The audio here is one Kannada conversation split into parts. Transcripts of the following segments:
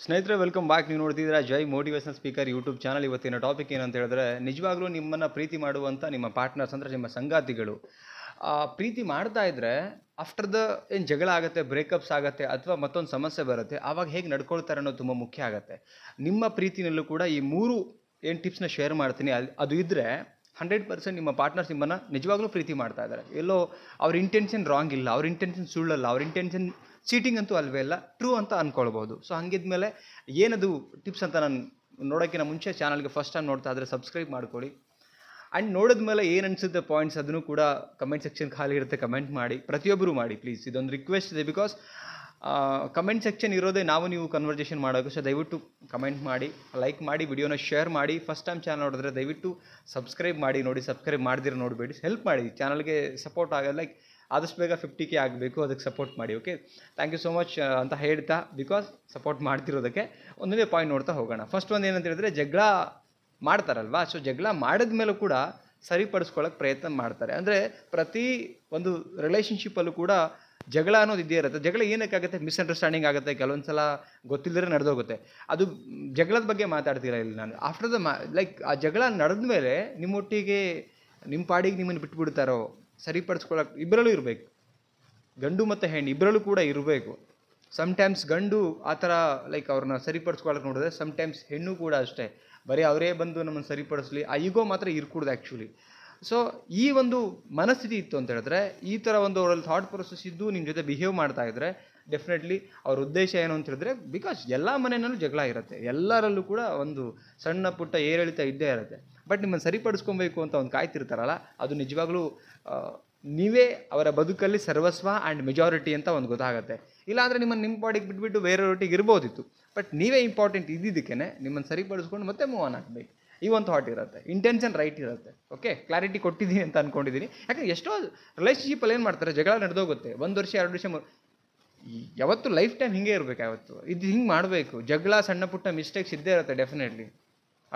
ಸ್ನೇಹಿತರೆ ವೆಲ್ಕಮ್ ಬ್ಯಾಕ್. ನೀವು ನೋಡ್ತಿದ್ದೀರಾ ಜೈ ಮೋಟಿವೇಶನಲ್ ಸ್ಪೀಕರ್ ಯೂಟ್ಯೂಬ್ ಚಾನಲ್. ಇವತ್ತಿನ ಟಾಪಿಕ್ ಏನಂತ ಹೇಳಿದ್ರೆ, ನಿಜವಾಗ್ಲೂ ನಿಮ್ಮನ್ನು ಪ್ರೀತಿ ಮಾಡುವಂಥ ನಿಮ್ಮ ಪಾರ್ಟ್ನರ್ಸ್ ಅಂದರೆ ನಿಮ್ಮ ಸಂಗಾತಿಗಳು ಪ್ರೀತಿ ಮಾಡ್ತಾ ಇದ್ದರೆ ಆಫ್ಟರ್ ದ ಏನು ಜಗಳ ಆಗುತ್ತೆ, ಬ್ರೇಕಪ್ಸ್ ಆಗುತ್ತೆ ಅಥವಾ ಮತ್ತೊಂದು ಸಮಸ್ಯೆ ಬರುತ್ತೆ, ಆವಾಗ ಹೇಗೆ ನಡ್ಕೊಳ್ತಾರೆ ಅನ್ನೋದು ತುಂಬ ಮುಖ್ಯ ಆಗುತ್ತೆ. ನಿಮ್ಮ ಪ್ರೀತಿನಲ್ಲೂ ಕೂಡ ಈ 3 ಏನು ಟಿಪ್ಸ್ನ ಶೇರ್ ಮಾಡ್ತೀನಿ, ಅದು ಇದ್ದರೆ 100% ನಿಮ್ಮ ಪಾರ್ಟ್ನರ್ಸ್ ನಿಮ್ಮನ್ನು ನಿಜವಾಗ್ಲೂ ಪ್ರೀತಿ ಮಾಡ್ತಾ ಇದ್ದಾರೆ. ಎಲ್ಲೋ ಅವ್ರ ಇಂಟೆನ್ಷನ್ ರಾಂಗ್ ಇಲ್ಲ, ಅವ್ರ ಇಂಟೆನ್ಷನ್ ಸುಳ್ಳಲ್ಲ, ಅವ್ರ ಇಂಟೆನ್ಷನ್ ಚೀಟಿಂಗ್ ಅಂತೂ ಅಲ್ವೇ ಇಲ್ಲ, ಟ್ರೂ ಅಂತ ಅಂದ್ಕೊಳ್ಬೋದು. ಸೊ ಹಂಗಿದ್ಮೇಲೆ ಏನದು ಟಿಪ್ಸ್ ಅಂತ ನಾನು ನೋಡೋಕ್ಕಿಂತ ಮುಂಚೆ ಚಾನಲ್ಗೆ ಫಸ್ಟ್ ಟೈಮ್ ನೋಡ್ತಾ ಇದ್ದರೆ ಸಬ್ಸ್ಕ್ರೈಬ್ ಮಾಡ್ಕೊಳ್ಳಿ. ಆ್ಯಂಡ್ ನೋಡಿದ್ಮೇಲೆ ಏನು ಅನಿಸುತ್ತೆ ಪಾಯಿಂಟ್ಸ್ ಅದನ್ನು ಕೂಡ ಕಮೆಂಟ್ ಸೆಕ್ಷನ್ ಖಾಲಿ ಇರುತ್ತೆ, ಕಮೆಂಟ್ ಮಾಡಿ. ಪ್ರತಿಯೊಬ್ಬರು ಮಾಡಿ ಪ್ಲೀಸ್, ಇದೊಂದು ರಿಕ್ವೆಸ್ಟ್ ಇದೆ. ಬಿಕಾಸ್ ಕಮೆಂಟ್ ಸೆಕ್ಷನ್ ಇರೋದೇ ನಾವು ನೀವು ಕನ್ವರ್ಜೇಷನ್ ಮಾಡೋದು. ಸೊ ದಯವಿಟ್ಟು ಕಮೆಂಟ್ ಮಾಡಿ, ಲೈಕ್ ಮಾಡಿ, ವಿಡಿಯೋನ ಶೇರ್ ಮಾಡಿ. ಫಸ್ಟ್ ಟೈಮ್ ಚಾನಲ್ ನೋಡಿದ್ರೆ ದಯವಿಟ್ಟು ಸಬ್ಸ್ಕ್ರೈಬ್ ಮಾಡಿ. ನೋಡಿ, ಸಬ್ಸ್ಕ್ರೈಬ್ ಮಾಡಿದಿರ ನೋಡಬೇಡಿ, ಹೆಲ್ಪ್ ಮಾಡಿ. ಚಾನಲ್ಗೆ ಸಪೋರ್ಟ್ ಆಗೋದು ಲೈಕ್ ಆದಷ್ಟು ಬೇಗ 50K ಆಗಬೇಕು, ಅದಕ್ಕೆ ಸಪೋರ್ಟ್ ಮಾಡಿ. Okay, thank you so much ಅಂತ ಹೇಳ್ತಾ, ಬಿಕಾಸ್ ಸಪೋರ್ಟ್ ಮಾಡ್ತಿರೋದಕ್ಕೆ ಒಂದೊಂದೇ ಪಾಯಿಂಟ್ ನೋಡ್ತಾ ಹೋಗೋಣ. ಫಸ್ಟ್ ಒಂದು ಏನಂತ ಹೇಳಿದ್ರೆ, ಜಗಳ ಮಾಡ್ತಾರಲ್ವಾ, ಸೊ ಜಗಳ ಮಾಡಿದ ಮೇಲೂ ಕೂಡ ಸರಿಪಡಿಸ್ಕೊಳ್ಳೋಕೆ ಪ್ರಯತ್ನ ಮಾಡ್ತಾರೆ. ಅಂದರೆ ಪ್ರತಿ ಒಂದು ರಿಲೇಷನ್ಶಿಪ್ಪಲ್ಲೂ ಕೂಡ ಜಗಳ ಅನ್ನೋದು ಇದ್ದೇ ಇರುತ್ತೆ. ಜಗಳ ಏನಕ್ಕಾಗುತ್ತೆ? ಮಿಸ್ಅಂಡರ್ಸ್ಟ್ಯಾಂಡಿಂಗ್ ಆಗುತ್ತೆ, ಕೆಲವೊಂದು ಸಲ ಗೊತ್ತಿಲ್ಲದ್ರೆ ನಡೆದೋಗುತ್ತೆ. ಅದು ಜಗಳದ ಬಗ್ಗೆ ಮಾತಾಡ್ತೀರಾ ಇಲ್ಲಿ ನಾನು. ಆಫ್ಟರ್ ದ ಲೈಕ್ ಆ ಜಗಳ ನಡೆದ ಮೇಲೆ ನಿಮ್ಮೊಟ್ಟಿಗೆ ನಿಮ್ಮ ಪಾಡಿಗೆ ನಿಮ್ಮನ್ನು ಬಿಟ್ಬಿಡ್ತಾರೋ, ಸರಿಪಡಿಸ್ಕೊಳ್ಳೋಕೆ ಇಬ್ಬರಲ್ಲೂ ಇರಬೇಕು. ಗಂಡು ಮತ್ತು ಹೆಣ್ಣು ಇಬ್ಬರಲ್ಲೂ ಕೂಡ ಇರಬೇಕು. ಸಮ್ಟೈಮ್ಸ್ ಗಂಡು ಆ ಥರ ಲೈಕ್ ಅವ್ರನ್ನ ಸರಿಪಡಿಸ್ಕೊಳ್ಳೋಕೆ ನೋಡಿದ್ರೆ, ಸಮ್ಟೈಮ್ಸ್ ಹೆಣ್ಣು ಕೂಡ ಅಷ್ಟೇ, ಬರೀ ಅವರೇ ಬಂದು ನಮ್ಮನ್ನು ಸರಿಪಡಿಸ್ಲಿ, ಆ ಈಗೋ ಮಾತ್ರ ಇರ್ಕೂಡ್ದು ಆ್ಯಕ್ಚುಲಿ. ಸೊ ಈ ಒಂದು ಮನಸ್ಥಿತಿ ಇತ್ತು ಅಂತ ಹೇಳಿದ್ರೆ, ಈ ಥರ ಒಂದು ಅವರಲ್ಲಿ ಥಾಟ್ ಪ್ರೊಸೆಸ್ ಇದ್ದು ನಿಮ್ಮ ಜೊತೆ ಬಿಹೇವ್ ಮಾಡ್ತಾ ಇದ್ದರೆ, ಡೆಫಿನೆಟ್ಲಿ ಅವ್ರ ಉದ್ದೇಶ ಏನು ಅಂತ ಹೇಳಿದ್ರೆ, ಬಿಕಾಸ್ ಎಲ್ಲ ಮನೆಯಲ್ಲೂ ಜಗಳ ಇರುತ್ತೆ, ಎಲ್ಲರಲ್ಲೂ ಕೂಡ ಒಂದು ಸಣ್ಣ ಪುಟ್ಟ ಏರಿಳಿತ ಇದ್ದೇ ಇರುತ್ತೆ. ಬಟ್ ನಿಮ್ಮನ್ನು ಸರಿಪಡಿಸ್ಕೊಬೇಕು ಅಂತ ಒಂದು ಕಾಯ್ತಿರ್ತಾರಲ್ಲ, ಅದು ನಿಜವಾಗ್ಲೂ ನೀವೇ ಅವರ ಬದುಕಲ್ಲಿ ಸರ್ವಸ್ವ ಆ್ಯಂಡ್ ಮೆಜಾರಿಟಿ ಅಂತ ಒಂದು ಗೊತ್ತಾಗುತ್ತೆ. ಇಲ್ಲಾಂದರೆ ನಿಮ್ಮ ಪಾಡಿಗೆ ಬಿಟ್ಬಿಟ್ಟು ಬೇರೆಯವ್ರೊಟ್ಟಿಗೆ ಇರ್ಬೋದಿತ್ತು. ಬಟ್ ನೀವೇ ಇಂಪಾರ್ಟೆಂಟ್ ಇದ್ದಿದ್ದಕ್ಕೇ ನಿಮ್ಮನ್ನು ಸರಿಪಡಿಸ್ಕೊಂಡು ಮತ್ತೆ ಮೂವ್ ಆನ್ ಆಗಬೇಕು. ಈ ಒಂದು ಥಾಟ್ ಇರುತ್ತೆ, ಇಂಟೆನ್ಷನ್ ರೈಟ್ ಇರುತ್ತೆ. ಓಕೆ, ಕ್ಲಾರಿಟಿ ಕೊಟ್ಟಿದ್ದೀನಿ ಅಂತ ಅಂದ್ಕೊಂಡಿದ್ದೀನಿ. ಯಾಕಂದರೆ ಎಷ್ಟೋ ರಿಲೇಷನ್ಶಿಪ್ಪಲ್ಲಿ ಏನು ಮಾಡ್ತಾರೆ, ಜಗಳ ನಡೆದೋಗುತ್ತೆ 1 ವರ್ಷ 2 ವರ್ಷ. ಯಾವತ್ತು ಲೈಫ್ ಟೈಮ್ ಹಿಂಗೆ ಇರಬೇಕು, ಯಾವತ್ತು ಇದು ಹಿಂಗೆ ಮಾಡಬೇಕು. ಜಗಳ ಸಣ್ಣ ಪುಟ್ಟ ಮಿಸ್ಟೇಕ್ಸ್ ಇದ್ದೇ ಇರುತ್ತೆ ಡೆಫಿನೆಟ್ಲಿ.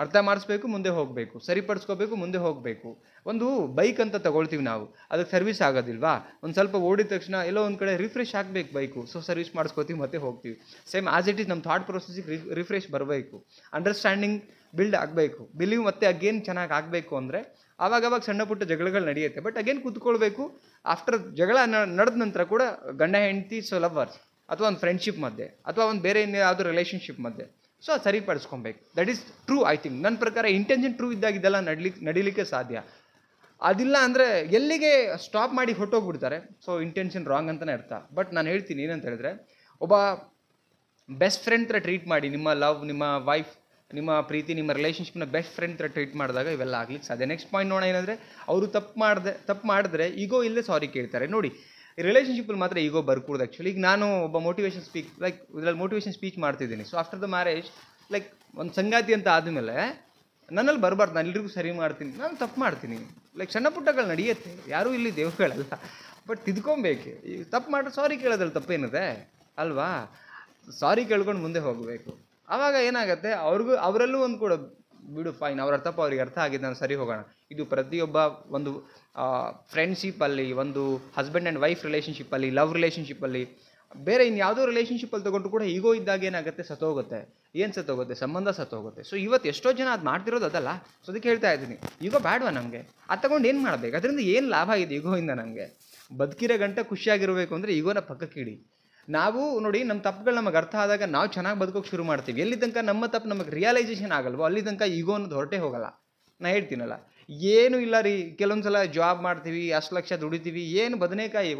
ಅರ್ಥ ಮಾಡಿಸ್ಬೇಕು, ಮುಂದೆ ಹೋಗಬೇಕು, ಸರಿಪಡಿಸ್ಕೋಬೇಕು, ಮುಂದೆ ಹೋಗಬೇಕು. ಒಂದು ಬೈಕ್ ಅಂತ ತಗೊಳ್ತೀವಿ ನಾವು, ಅದಕ್ಕೆ ಸರ್ವಿಸ್ ಆಗೋದಿಲ್ವಾ? ಒಂದು ಸ್ವಲ್ಪ ಓಡಿದ ತಕ್ಷಣ ಎಲ್ಲೋ ಒಂದು ಕಡೆ ರಿಫ್ರೆಶ್ ಆಗಬೇಕು ಬೈಕು. ಸೊ ಸರ್ವಿಸ್ ಮಾಡಿಸ್ಕೋತೀವಿ, ಮತ್ತೆ ಹೋಗ್ತೀವಿ. ಸೇಮ್ ಆಸ್ ಇಟ್ ಈಸ್ ನಮ್ಮ ಥಾಟ್ ಪ್ರೊಸೆಸ್ಸಿಗೆ ರಿಫ್ರೆಶ್ ಬರಬೇಕು, ಅಂಡರ್ಸ್ಟ್ಯಾಂಡಿಂಗ್ ಬಿಲ್ಡ್ ಆಗಬೇಕು, ಬಿಲೀವ್ ಮತ್ತೆ ಅಗೇನ್ ಚೆನ್ನಾಗಿ ಆಗಬೇಕು. ಅಂದರೆ ಆವಾಗವಾಗ ಸಣ್ಣ ಪುಟ್ಟ ಜಗಳಗಳು ನಡೆಯುತ್ತೆ, ಬಟ್ ಅಗೇನ್ ಕೂತ್ಕೊಳ್ಬೇಕು. ಆಫ್ಟರ್ ಜಗಳ ನಡೆದ ನಂತರ ಕೂಡ ಗಂಡ ಹೆಂಡತಿ ಲವರ್ಸ್ ಅಥವಾ ಒಂದು ಫ್ರೆಂಡ್ಶಿಪ್ ಮಧ್ಯೆ ಅಥವಾ ಒಂದು ಬೇರೆ ಯಾವುದೋ ರಿಲೇಷನ್ಶಿಪ್ ಮಧ್ಯೆ, ಸೊ ಅದು ಸರಿಪಡಿಸ್ಕೊಬೇಕು. That is true. I think ನನ್ನ ಪ್ರಕಾರ ಇಂಟೆನ್ಷನ್ ಟ್ರೂ ಇದ್ದಾಗಿದ್ದೆಲ್ಲ ನಡೀಲಿಕ್ಕೆ ಸಾಧ್ಯ. ಅದಿಲ್ಲ ಅಂದರೆ ಎಲ್ಲಿಗೆ ಸ್ಟಾಪ್ ಮಾಡಿ ಹೊಟ್ಟೋಗ್ಬಿಡ್ತಾರೆ. ಸೊ ಇಂಟೆನ್ಷನ್ ರಾಂಗ್ ಅಂತಲೇ ಅರ್ಥ. ಬಟ್ ನಾನು ಹೇಳ್ತೀನಿ ಏನಂತ ಹೇಳಿದ್ರೆ, ಒಬ್ಬ ಬೆಸ್ಟ್ ಫ್ರೆಂಡ್ ಥರ ಟ್ರೀಟ್ ಮಾಡಿ. ನಿಮ್ಮ ಲವ್, ನಿಮ್ಮ ವೈಫ್, ನಿಮ್ಮ ಪ್ರೀತಿ, ನಿಮ್ಮ ರಿಲೇಷನ್ಶಿಪ್ನ ಬೆಸ್ಟ್ ಫ್ರೆಂಡ್ ಥರ ಟ್ರೀಟ್ ಮಾಡಿದಾಗ ಇವೆಲ್ಲ ಆಗ್ಲಿಕ್ಕೆ ಸಾಧ್ಯ. ನೆಕ್ಸ್ಟ್ ಪಾಯಿಂಟ್ ನೋಡೋಣ ಏನಂದರೆ, ಅವರು ತಪ್ಪು ಮಾಡಿದ್ರೆ ಈಗೋ ಇಲ್ಲದೆ ಸಾರಿ ಕೇಳ್ತಾರೆ. ನೋಡಿ, ರಿಲೇಷನ್ಶಿಪ್ಪಲ್ಲಿ ಮಾತ್ರ ಈಗೋ ಬರ್ಕೂಡ್ದು ಆ್ಯಕ್ಚುಲಿ. ಈಗ ನಾನು ಒಬ್ಬ ಇದರಲ್ಲಿ ಮೋಟಿವೇಶನ್ ಸ್ಪೀಚ್ ಮಾಡ್ತಿದ್ದೀನಿ. So after the marriage like ಒಂದು ಸಂಗಾತಿ ಅಂತ ಆದಮೇಲೆ ನನ್ನಲ್ಲಿ ಬರಬಾರ್ದು, ನಾನು ಎಲ್ರಿಗೂ ಸರಿ ಮಾಡ್ತೀನಿ, ನಾನು ತಪ್ಪು ಮಾಡ್ತೀನಿ. ಲೈಕ್ ಸಣ್ಣ ಪುಟ್ಟಗಳು ನಡೆಯುತ್ತೆ, ಯಾರೂ ಇಲ್ಲಿ ದೇವ್ರುಗಳಲ್ಲ. ಬಟ್ ತಿದ್ಕೊಬೇಕು. ಈಗ ತಪ್ಪು ಮಾಡಿದ್ರೆ ಸಾರಿ ಕೇಳೋದ್ರಲ್ಲಿ ತಪ್ಪೇನಿದೆ ಅಲ್ವಾ? ಸಾರಿ ಕೇಳ್ಕೊಂಡು ಮುಂದೆ ಹೋಗಬೇಕು. ಆವಾಗ ಏನಾಗುತ್ತೆ, ಅವರಲ್ಲೂ ಒಂದು ಕೂಡ ಬಿಡು ಫೈನ್, ಅವ್ರ ತಪ್ಪು ಅವ್ರಿಗೆ ಅರ್ಥ ಆಗಿದೆ, ನಾನು ಸರಿ ಹೋಗೋಣ. ಇದು ಪ್ರತಿಯೊಬ್ಬ ಒಂದು ಫ್ರೆಂಡ್ಶಿಪ್ಪಲ್ಲಿ, ಒಂದು ಹಸ್ಬೆಂಡ್ ಆ್ಯಂಡ್ ವೈಫ್ ರಿಲೇಷನ್ಶಿಪ್ಪಲ್ಲಿ, ಲವ್ ರಿಲೇಷನ್ಶಿಪ್ಪಲ್ಲಿ, ಬೇರೆ ಇನ್ಯಾವುದೋ ರಿಲೇಷನ್ಶಿಪ್ಪಲ್ಲಿ ತೊಗೊಂಡು ಕೂಡ ಈಗೋ ಇದ್ದಾಗ ಏನಾಗುತ್ತೆ, ಸತ್ತೋಗುತ್ತೆ. ಏನು ಸತ್ತೋಗುತ್ತೆ? ಸಂಬಂಧ ಸತ್ತೋಗುತ್ತೆ. ಸೊ ಇವತ್ತು ಎಷ್ಟೋ ಜನ ಅದು ಮಾಡ್ತಿರೋದು ಅದಲ್ಲ. ಸೊ ಅದಕ್ಕೆ ಹೇಳ್ತಾ ಇದ್ದೀನಿ, ಈಗೋ ಬೇಡವಾ ನಮಗೆ? ಅದು ತಗೊಂಡು ಏನು ಮಾಡಬೇಕು? ಅದರಿಂದ ಏನು ಲಾಭ ಇದೆ ಈಗೋಯಿಂದ? ನಮಗೆ ಬದುಕಿರೋ ಗಂಟೆ ಖುಷಿಯಾಗಿರಬೇಕು ಅಂದರೆ ಈಗೋನ ಪಕ್ಕಕ್ಕಿಡಿ. ನಾವು ನೋಡಿ, ನಮ್ಮ ತಪ್ಪುಗಳು ನಮಗೆ ಅರ್ಥ ಆದಾಗ ನಾವು ಚೆನ್ನಾಗಿ ಬದುಕೋಕೆ ಶುರು ಮಾಡ್ತೀವಿ. ಎಲ್ಲಿ ತನಕ ನಮ್ಮ ತಪ್ಪು ನಮಗೆ ರಿಯಲೈಸೇಷನ್ ಆಗಲ್ವೋ ಅಲ್ಲಿ ತನಕ ಈಗೋ ಅನ್ನೋದು ಹೊರಟೇ ಹೋಗಲ್ಲ. ನಾನು ಹೇಳ್ತೀನಲ್ಲ, ಏನೂ ಇಲ್ಲ ರೀ. ಕೆಲವೊಂದು ಸಲ ಜಾಬ್ ಮಾಡ್ತೀವಿ, ಅಷ್ಟು ಲಕ್ಷ ದುಡಿತೀವಿ, ಏನು ಬದನೇಕಾಯಿ.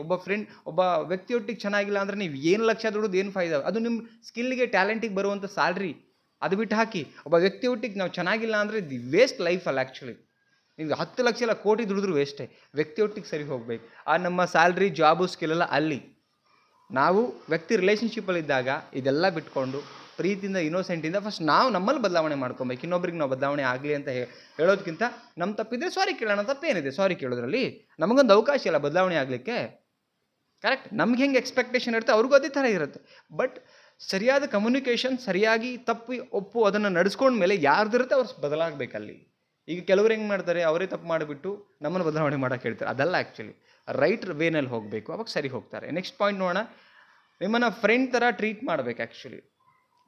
ಒಬ್ಬ ವ್ಯಕ್ತಿಯೊಟ್ಟಿಗೆ ಚೆನ್ನಾಗಿಲ್ಲ ಅಂದರೆ ನೀವು ಏನು ಲಕ್ಷ ದುಡಿದು ಏನು ಫಾಯ್ದ? ಅದು ನಿಮ್ಮ ಸ್ಕಿಲ್ಗೆ, ಟ್ಯಾಲೆಂಟಿಗೆ ಬರುವಂಥ ಸ್ಯಾಲ್ರಿ, ಅದು ಬಿಟ್ಟು ಹಾಕಿ. ಒಬ್ಬ ವ್ಯಕ್ತಿಯೊಟ್ಟಿಗೆ ನಾವು ಚೆನ್ನಾಗಿಲ್ಲ ಅಂದರೆ ದಿ ವೇಸ್ಟ್ ಲೈಫಲ್ಲಿ ಆ್ಯಕ್ಚುಲಿ. ನಿಮ್ಗೆ 10 ಲಕ್ಷ ಇಲ್ಲ, ಕೋಟಿ ದುಡಿದ್ರು ವೇಸ್ಟೇ. ವ್ಯಕ್ತಿಯೊಟ್ಟಿಗೆ ಸರಿ ಹೋಗ್ಬೇಕು. ಆ ನಮ್ಮ ಸ್ಯಾಲ್ರಿ, ಜಾಬು, ಸ್ಕಿಲ್ಲೆಲ್ಲ ಅಲ್ಲಿ. ನಾವು ವ್ಯಕ್ತಿ ರಿಲೇಷನ್ಶಿಪ್ಪಲ್ಲಿದ್ದಾಗ ಇದೆಲ್ಲ ಬಿಟ್ಕೊಂಡು ಪ್ರೀತಿಯಿಂದ, ಇನ್ನೋಸೆಂಟಿಂದ ಫಸ್ಟ್ ನಾವು ನಮ್ಮಲ್ಲಿ ಬದಲಾವಣೆ ಮಾಡ್ಕೊಬೇಕು. ಇನ್ನೊಬ್ರಿಗೆ ನಾವು ಬದಲಾವಣೆ ಆಗಲಿ ಅಂತ ಹೇಳೋದಕ್ಕಿಂತ, ನಮ್ಮ ತಪ್ಪಿದ್ರೆ ಸಾರಿ ಕೇಳೋಣ, ತಪ್ಪೇನಿದೆ ಸಾರಿ ಕೇಳೋದ್ರಲ್ಲಿ? ನಮಗೊಂದು ಅವಕಾಶ ಇಲ್ಲ ಬದಲಾವಣೆ ಆಗಲಿಕ್ಕೆ. ಕರೆಕ್ಟ್? ನಮ್ಗೆ ಹೆಂಗೆ ಎಕ್ಸ್ಪೆಕ್ಟೇಷನ್ ಇರುತ್ತೆ, ಅವ್ರಿಗೂ ಅದೇ ಥರ ಇರುತ್ತೆ. ಬಟ್ ಸರಿಯಾದ ಕಮ್ಯುನಿಕೇಷನ್, ಸರಿಯಾಗಿ ಒಪ್ಪು ಅದನ್ನು ನಡೆಸ್ಕೊಂಡ್ಮೇಲೆ ಯಾರ್ದಿರುತ್ತೆ ಅವ್ರು ಬದಲಾಗಬೇಕಲ್ಲಿ. ಈಗ ಕೆಲವ್ರು ಹೆಂಗೆ ಮಾಡ್ತಾರೆ, ಅವರೇ ತಪ್ಪು ಮಾಡಿಬಿಟ್ಟು ನಮ್ಮನ್ನು ಬದಲಾವಣೆ ಮಾಡೋಕ್ಕೆ ಹೇಳ್ತಾರೆ. ಅದಲ್ಲ ಆ್ಯಕ್ಚುಲಿ. ರೈಟ್ ವೇನಲ್ಲಿ ಹೋಗಬೇಕು, ಅವಾಗ ಸರಿ ಹೋಗ್ತಾರೆ. ನೆಕ್ಸ್ಟ್ ಪಾಯಿಂಟ್ ನೋಡೋಣ, ನಿಮ್ಮನ್ನು ಫ್ರೆಂಡ್ ಥರ ಟ್ರೀಟ್ ಮಾಡಬೇಕು ಆ್ಯಕ್ಚುಲಿ.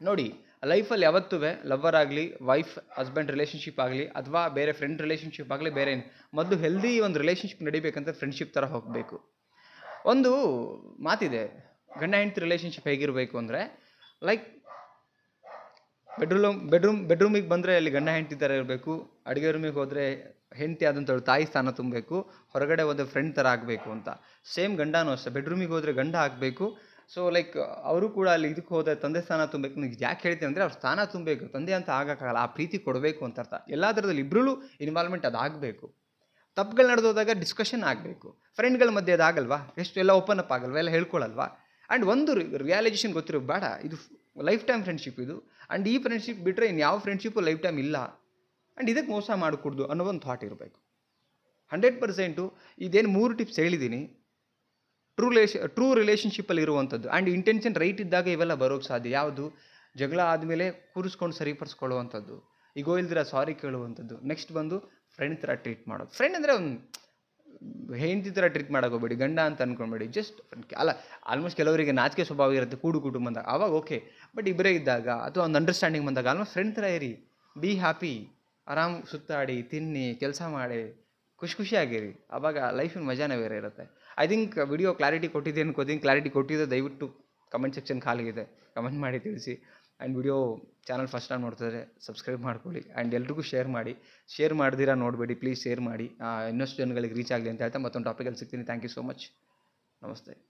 ನೋಡಿ, ಲೈಫಲ್ಲಿ ಯಾವತ್ತೂ ಲವ್ವರ್ ಆಗಲಿ, ವೈಫ್ ಹಸ್ಬೆಂಡ್ ರಿಲೇಷನ್ಶಿಪ್ ಆಗಲಿ, ಅಥವಾ ಬೇರೆ ಫ್ರೆಂಡ್ ರಿಲೇಷನ್ಶಿಪ್ ಆಗಲಿ, ಬೇರೆ ಮೊದಲು ಹೆಲ್ದಿ ಒಂದು ರಿಲೇಷನ್ಶಿಪ್ ನಡಿಬೇಕಂತ ಫ್ರೆಂಡ್ಶಿಪ್ ಥರ ಹೋಗಬೇಕು. ಒಂದು ಮಾತಿದೆ, ಗಂಡ ಹೆಂಡತಿ ರಿಲೇಷನ್ಶಿಪ್ ಹೇಗಿರಬೇಕು ಅಂದರೆ, ಲೈಕ್ ಬೆಡ್ರೂಮಿಗೆ ಬಂದರೆ ಅಲ್ಲಿ ಗಂಡ ಹೆಂಡತಿ ಥರ ಇರಬೇಕು, ಅಡುಗೆ ರೂಮಿಗೆ ಹೋದರೆ ಹೆಂಡತಿ ಆದಂಥವ್ಳು ತಾಯಿ ಸ್ಥಾನ ತುಂಬಬೇಕು, ಹೊರಗಡೆ ಹೋದರೆ ಫ್ರೆಂಡ್ ಥರ ಆಗಬೇಕು ಅಂತ. ಸೇಮ್ ಗಂಡನೂ ಅಷ್ಟೇ, ಬೆಡ್ರೂಮಿಗೆ ಹೋದರೆ ಗಂಡ ಆಗಬೇಕು. ಸೊ ಲೈಕ್ ಅವರು ಕೂಡ ಅಲ್ಲಿ ಇದಕ್ಕೆ ಹೋದರೆ ತಂದೆ ಸ್ಥಾನ ತುಂಬಬೇಕು. ನೀವು ಯಾಕೆ ಹೇಳ್ತೀನಿ ಅಂದರೆ, ಅವ್ರ ಸ್ಥಾನ ತುಂಬಬೇಕು, ತಂದೆ ಅಂತ ಆಗೋಕ್ಕಾಗಲ್ಲ, ಆ ಪ್ರೀತಿ ಕೊಡಬೇಕು ಅಂತ ಅರ್ಥ. ಎಲ್ಲ ಥರದಲ್ಲಿ ಇಬ್ಬರೂ ಇನ್ವಾಲ್ವ್ಮೆಂಟ್ ಅದಾಗಬೇಕು. ತಪ್ಪುಗಳು ನಡೆದೋದಾಗ ಡಿಸ್ಕಷನ್ ಆಗಬೇಕು. ಫ್ರೆಂಡ್ಗಳ ಮಧ್ಯೆ ಅದಾಗಲ್ವಾ, ಎಷ್ಟು ಎಲ್ಲ ಓಪನ್ ಅಪ್ ಆಗಲ್ವಾ, ಎಲ್ಲ ಹೇಳ್ಕೊಳ್ಳಲ್ವಾ. ಆ್ಯಂಡ್ ಒಂದು ರಿಯಲೈಸೇಷನ್ ಗೊತ್ತಿರೋ ಬೇಡ, ಇದು ಲೈಫ್ ಟೈಮ್ ಫ್ರೆಂಡ್ಶಿಪ್ ಇದು. ಆ್ಯಂಡ್ ಈ ಫ್ರೆಂಡ್ಶಿಪ್ ಬಿಟ್ಟರೆ ಇನ್ಯಾವ ಫ್ರೆಂಡ್ಶಿಪ್ಪು ಲೈಫ್ ಟೈಮ್ ಇಲ್ಲ. ಆ್ಯಂಡ್ ಇದಕ್ಕೆ ಮೋಸ ಮಾಡಿಕೊಡ್ದು ಅನ್ನೋ ಒಂದು ಥಾಟ್ ಇರಬೇಕು. 100% ಇದೇನು 3 ಟಿಪ್ಸ್ ಹೇಳಿದ್ದೀನಿ, ಟ್ರೂ ರಿಲೇಷನ್ಶಿಪ್ಪಲ್ಲಿ ಇರುವಂಥದ್ದು. ಆ್ಯಂಡ್ ಇಂಟೆನ್ಷನ್ ರೈಟ್ ಇದ್ದಾಗ ಇವೆಲ್ಲ ಬರೋಕ್ಕೆ ಸಾಧ್ಯ. ಯಾವುದು, ಜಗಳ ಆದಮೇಲೆ ಕೂರಿಸ್ಕೊಂಡು ಸರಿಪಡಿಸ್ಕೊಳ್ಳುವಂಥದ್ದು, ಈಗೋ ಇಲ್ದಿರ ಸಾರಿ ಕೇಳುವಂಥದ್ದು. ನೆಕ್ಸ್ಟ್ ಬಂದು ಫ್ರೆಂಡ್ ಥರ ಟ್ರೀಟ್ ಮಾಡೋದು. ಫ್ರೆಂಡ್ ಅಂದರೆ ಒಂದು ಹೆಂಡತಿ ಥರ ಟ್ರೀಟ್ ಮಾಡೋಕೋಬೇಡಿ, ಗಂಡ ಅಂತ ಅಂದ್ಕೊಬೇಡಿ. ಜಸ್ಟ್ ಅಲ್ಲ, ಆಲ್ಮೋಸ್ಟ್ ಕೆಲವರಿಗೆ ನಾಚಿಕೆ ಸ್ವಭಾವ ಇರುತ್ತೆ ಕೂಡು ಕುಟುಂಬ ಅಂದಾಗ, ಆವಾಗ ಓಕೆ. ಬಟ್ ಇಬ್ಬರೇ ಇದ್ದಾಗ ಅಥವಾ ಒಂದು ಅಂಡರ್ಸ್ಟ್ಯಾಂಡಿಂಗ್ ಬಂದಾಗ ಆಲ್ಮೋಸ್ಟ್ ಫ್ರೆಂಡ್ ಥರ ಇರಿ. ಬಿ ಹ್ಯಾಪಿ, ಆರಾಮ್ ಸುತ್ತಾಡಿ, ತಿನ್ನಿ, ಕೆಲಸ ಮಾಡಿ, ಖುಷಿಯಾಗಿರಿ. ಆವಾಗ ಲೈಫಿನ ಮಜಾನೇ ಬೇರೆ ಇರುತ್ತೆ. ಐ ಥಿಂಕ್ ವಿಡಿಯೋ ಕ್ಲಾರಿಟಿ ಕೊಟ್ಟಿದ್ದೆ ಅನ್ಕೋತೀನಿ. ಕ್ಲಾರಿಟಿ ಕೊಟ್ಟಿದ್ದೆ ದಯವಿಟ್ಟು ಕಮೆಂಟ್ ಸೆಕ್ಷನ್ ಖಾಲಿಗಿದೆ, ಕಮೆಂಟ್ ಮಾಡಿ ತಿಳಿಸಿ. And video channel first time ನೋಡ್ತಿದ್ರೆ ಸಬ್ಸ್ಕ್ರೈಬ್ ಮಾಡ್ಕೊಳ್ಳಿ. ಆ್ಯಂಡ್ ಎಲ್ರಿಗೂ ಶೇರ್ ಮಾಡ್ದಿರಾ ನೋಡಬೇಡಿ, ಪ್ಲೀಸ್ ಶೇರ್ ಮಾಡಿ. ಇನ್ನಷ್ಟು ಜನಗಳಿಗೆ ರೀಚ್ ಆಗಲಿ ಅಂತ ಹೇಳ್ತಾ ಮತ್ತೊಂದು ಟಾಪಿಕಲ್ಲಿ ಸಿಗ್ತೀನಿ. Thank you so much. ನಮಸ್ತೆ.